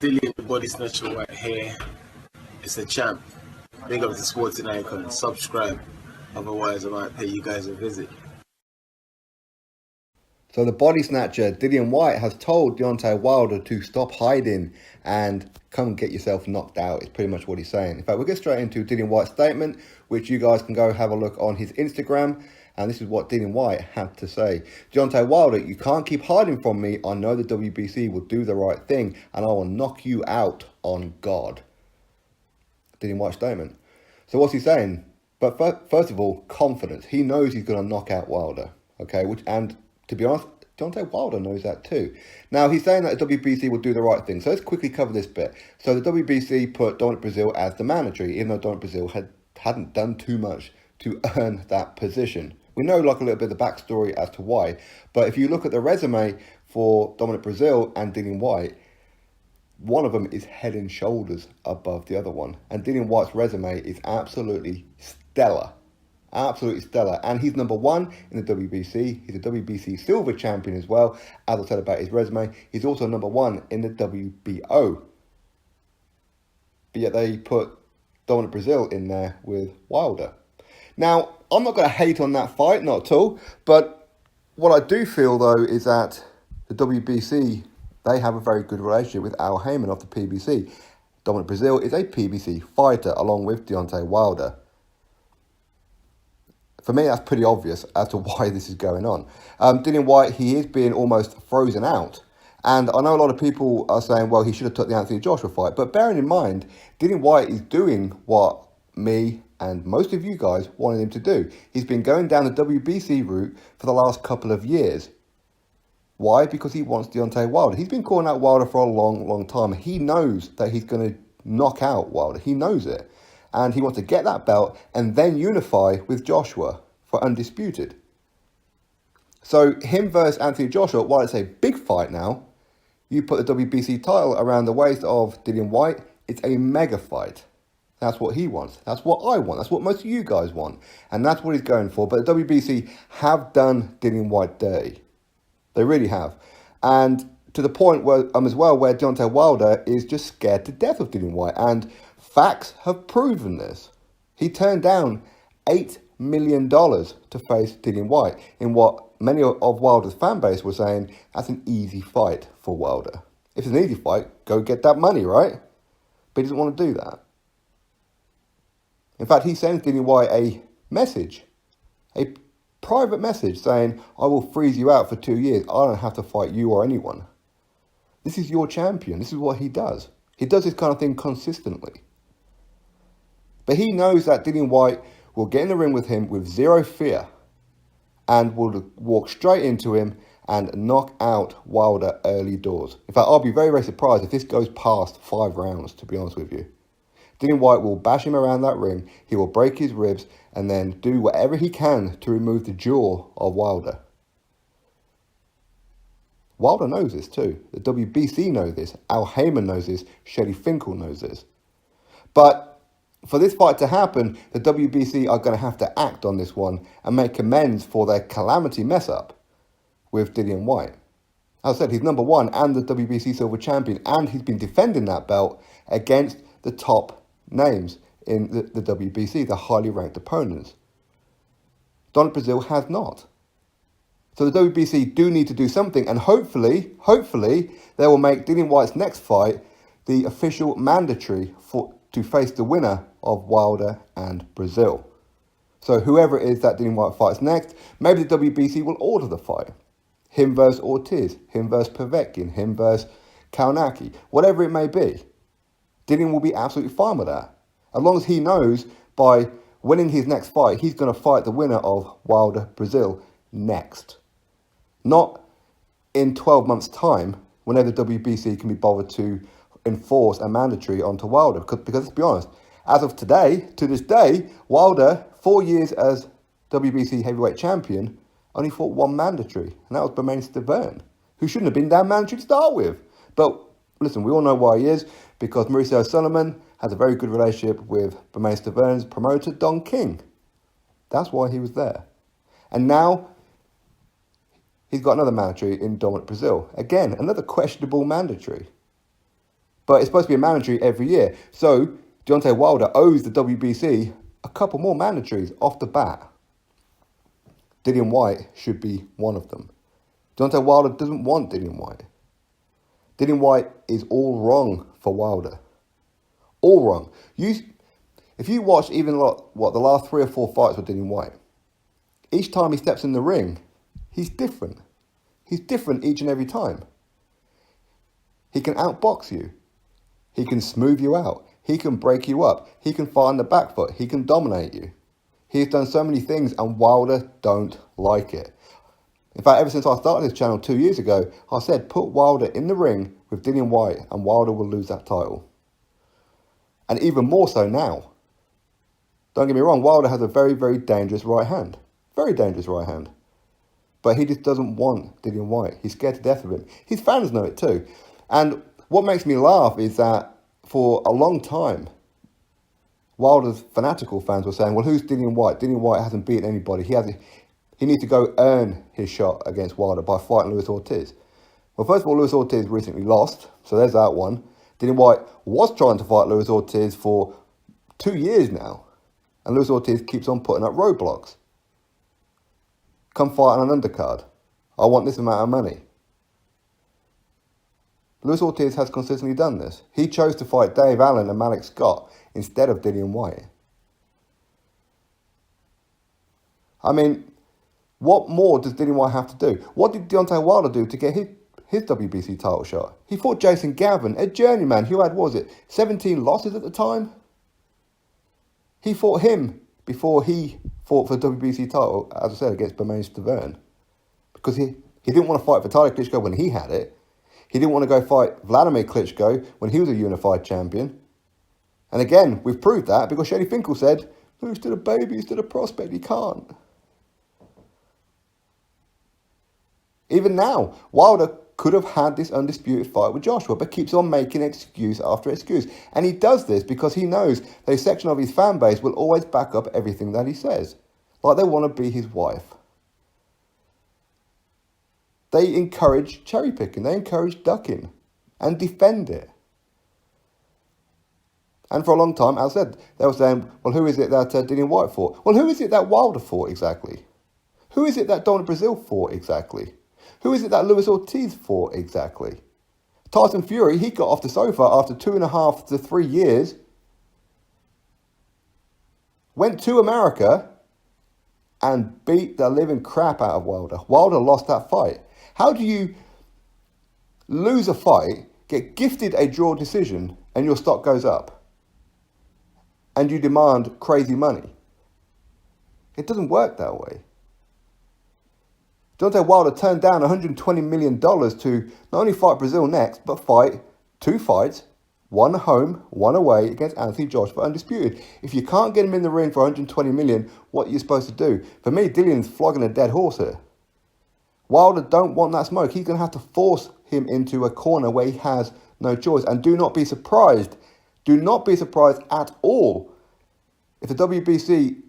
Dillian the Body Snatcher right here. It's a champ. Big up to Sporting Icon. Subscribe. Otherwise, I might pay you guys a visit. So the body snatcher, Dillian Whyte, has told Deontay Wilder to stop hiding and come and get yourself knocked out. It's pretty much what he's saying. In fact, we'll get straight into Dillian Whyte's statement, which you guys can go have a look on his Instagram. And this is what Dillian Whyte had to say. Deontay Wilder, you can't keep hiding from me. I know the WBC will do the right thing and I will knock you out on God. Dillian Whyte's statement. So what's he saying? But first of all, confidence. He knows he's going to knock out Wilder. Okay, and to be honest, Deontay Wilder knows that too. Now, he's saying that the WBC will do the right thing. So let's quickly cover this bit. So the WBC put Dominic Breazeale as the mandatory, even though Dominic Breazeale hadn't done too much to earn that position. We know like a little bit of the backstory as to why. But if you look at the resume for Dominic Breazeale and Dillian Whyte, one of them is head and shoulders above the other one. And Dillian Whyte's resume is absolutely stellar. Absolutely stellar. And he's number one in the WBC. He's a WBC silver champion as well. As I said about his resume, he's also number one in the WBO. But yet they put Dominic Breazeale in there with Wilder. Now, I'm not going to hate on that fight, not at all. But what I do feel, though, is that the WBC, they have a very good relationship with Al Heyman of the PBC. Dominic Breazeale is a PBC fighter along with Deontay Wilder. For me, that's pretty obvious as to why this is going on. Dillian Whyte, he is being almost frozen out. And I know a lot of people are saying, well, he should have took the Anthony Joshua fight. But bearing in mind, Dillian Whyte is doing what me and most of you guys wanted him to do. He's been going down the WBC route for the last couple of years. Why? Because he wants Deontay Wilder. He's been calling out Wilder for a long, long time. He knows that he's going to knock out Wilder. He knows it. And he wants to get that belt and then unify with Joshua for undisputed. So him versus Anthony Joshua, while it's a big fight now, you put the WBC title around the waist of Dillian Whyte, it's a mega fight. That's what he wants. That's what I want. That's what most of you guys want. And that's what he's going for. But the WBC have done Dillian Whyte dirty. They really have. And to the point where as well where Deontay Wilder is just scared to death of Dillian Whyte. And facts have proven this. He turned down $8 million to face Dillian Whyte in what many of Wilder's fan base were saying that's an easy fight for Wilder. If it's an easy fight, go get that money, right? But he doesn't want to do that. In fact, he sends Dillian Whyte a message, a private message saying, I will freeze you out for 2 years. I don't have to fight you or anyone. This is your champion. This is what he does. He does this kind of thing consistently. But he knows that Dillian Whyte will get in the ring with him with zero fear and will walk straight into him and knock out Wilder early doors. In fact, I'll be very, very surprised if this goes past 5 rounds, to be honest with you. Dillian Whyte will bash him around that ring, he will break his ribs, and then do whatever he can to remove the jaw of Wilder. Wilder knows this too. The WBC knows this. Al Heyman knows this. Shelley Finkel knows this. But for this fight to happen, the WBC are going to have to act on this one and make amends for their calamity mess-up with Dillian Whyte. As I said, he's number one and the WBC Silver Champion, and he's been defending that belt against the top names in the WBC, the highly ranked opponents. Dominic Breazeale has not. So the WBC do need to do something, and hopefully, they will make Dillian Whyte's next fight the official mandatory to face the winner of Wilder and Breazeale. So whoever it is that Dillian Whyte fights next, maybe the WBC will order the fight. Him versus Ortiz, him versus Povetkin, him versus Kaunaki, whatever it may be. Dillian will be absolutely fine with that. As long as he knows by winning his next fight, he's going to fight the winner of Wilder Breazeale next. Not in 12 months' time, whenever the WBC can be bothered to enforce a mandatory onto Wilder. Because let's be honest, as of today, to this day, Wilder, 4 years as WBC heavyweight champion, only fought one mandatory, and that was Breazeale, who shouldn't have been damn mandatory to start with. But listen, we all know why he is, because Mauricio Sullivan has a very good relationship with Breazeale's promoter, Don King. That's why he was there. And now he's got another mandatory in Dominic Breazeale. Again, another questionable mandatory. but it's supposed to be a mandatory every year. So Deontay Wilder owes the WBC a couple more mandatories off the bat. Dillian Whyte should be one of them. Deontay Wilder doesn't want Dillian Whyte. Dillian Whyte is all wrong for Wilder. All wrong. If you watch even the last 3 or 4 fights with Dillian Whyte, each time he steps in the ring, he's different. He's different each and every time. He can outbox you. He can smooth you out. He can break you up. He can fight on the back foot. He can dominate you. He's done so many things and Wilder don't like it. In fact, ever since I started this channel 2 years ago, I said put Wilder in the ring with Dillian Whyte and Wilder will lose that title. And even more so now. Don't get me wrong, Wilder has a very, very dangerous right hand. Very dangerous right hand. But he just doesn't want Dillian Whyte. He's scared to death of him. His fans know it too. And what makes me laugh is that for a long time, Wilder's fanatical fans were saying, well, who's Dillian Whyte? Dillian Whyte hasn't beaten anybody. He needs to go earn his shot against Wilder by fighting Luis Ortiz. Well, first of all, Luis Ortiz recently lost, so there's that one. Dillian Whyte was trying to fight Luis Ortiz for 2 years now, and Luis Ortiz keeps on putting up roadblocks. Come fight on an undercard. I want this amount of money. Luis Ortiz has consistently done this. He chose to fight Dave Allen and Malik Scott instead of Dillian Whyte. I mean, what more does Dillian Whyte have to do? What did Deontay Wilder do to get his WBC title shot? He fought Jason Gavin, a journeyman who had, 17 losses at the time? He fought him before he fought for the WBC title, as I said, against Bermane Stiverne. Because he didn't want to fight for Tyler Klitschko when he had it. He didn't want to go fight Vladimir Klitschko when he was a unified champion. And again, we've proved that because Shady Finkel said, no, he's still a baby, he's still a prospect, he can't. Even now, Wilder could have had this undisputed fight with Joshua, but keeps on making excuse after excuse. And he does this because he knows that a section of his fan base will always back up everything that he says. Like they want to be his wife. They encourage cherry picking, they encourage ducking and defend it. And for a long time, as I said, they were saying, well, who is it that Dillian Whyte fought? Well, who is it that Wilder fought exactly? Who is it that Breazeale fought exactly? Who is it that Luis Ortiz fought exactly? Tyson Fury, he got off the sofa after 2.5 to 3 years, went to America and beat the living crap out of Wilder. Wilder lost that fight. How do you lose a fight, get gifted a draw decision, and your stock goes up? And you demand crazy money? It doesn't work that way. Deontay Wilder turned down $120 million to not only fight Breazeale next, but fight 2 fights, one home, one away against Anthony Joshua for undisputed. If you can't get him in the ring for $120 million, what are you supposed to do? For me, Dillian's flogging a dead horse here. Wilder don't want that smoke. He's going to have to force him into a corner where he has no choice. And do not be surprised at all if the WBC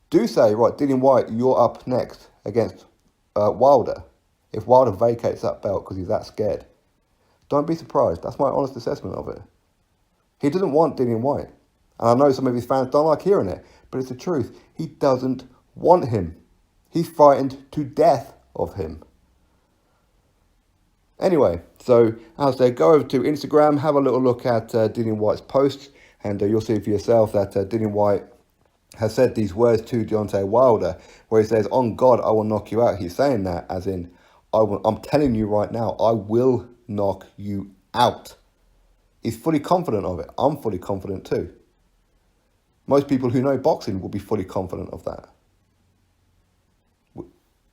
do say, right, Dillian Whyte, you're up next against Wilder. If Wilder vacates that belt because he's that scared. Don't be surprised. That's my honest assessment of it. He doesn't want Dillian Whyte. And I know some of his fans don't like hearing it, but it's the truth. He doesn't want him. He's frightened to death of him. Anyway, so as I say, go over to Instagram, have a little look at Dillian Whyte's posts, and you'll see for yourself that Dillian Whyte has said these words to Deontay Wilder, where he says, on God, I will knock you out. He's saying that as in, I'm telling you right now, I will knock you out. He's fully confident of it. I'm fully confident too. Most people who know boxing will be fully confident of that.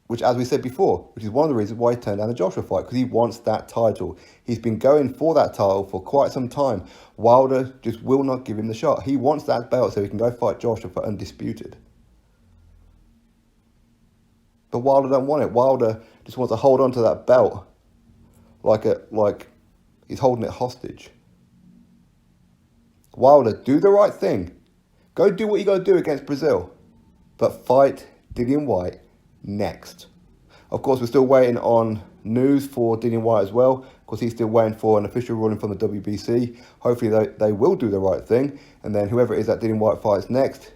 Which, as we said before, which is one of the reasons why he turned down the Joshua fight, because he wants that title. He's been going for that title for quite some time. Wilder just will not give him the shot. He wants that belt so he can go fight Joshua for undisputed. But Wilder don't want it. Wilder just wants to hold on to that belt like he's holding it hostage. Wilder, do the right thing. Go do what you got to do against Breazeale. But fight Dillian Whyte next. Of course, we're still waiting on news for Dillian Whyte as well. because he's still waiting for an official ruling from the WBC. Hopefully they will do the right thing. And then whoever it is that Dillian Whyte fights next,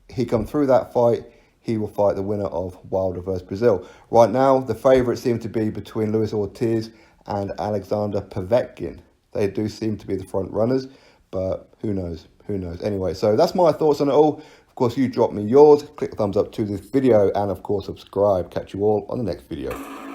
he comes through that fight, he will fight the winner of Wilder versus Breazeale. Right now, the favourites seem to be between Luis Ortiz and Alexander Povetkin. They do seem to be the front runners, but who knows? Who knows? Anyway, so that's my thoughts on it all. Of course, you drop me yours. Click the thumbs up to this video and, of course, subscribe. Catch you all on the next video.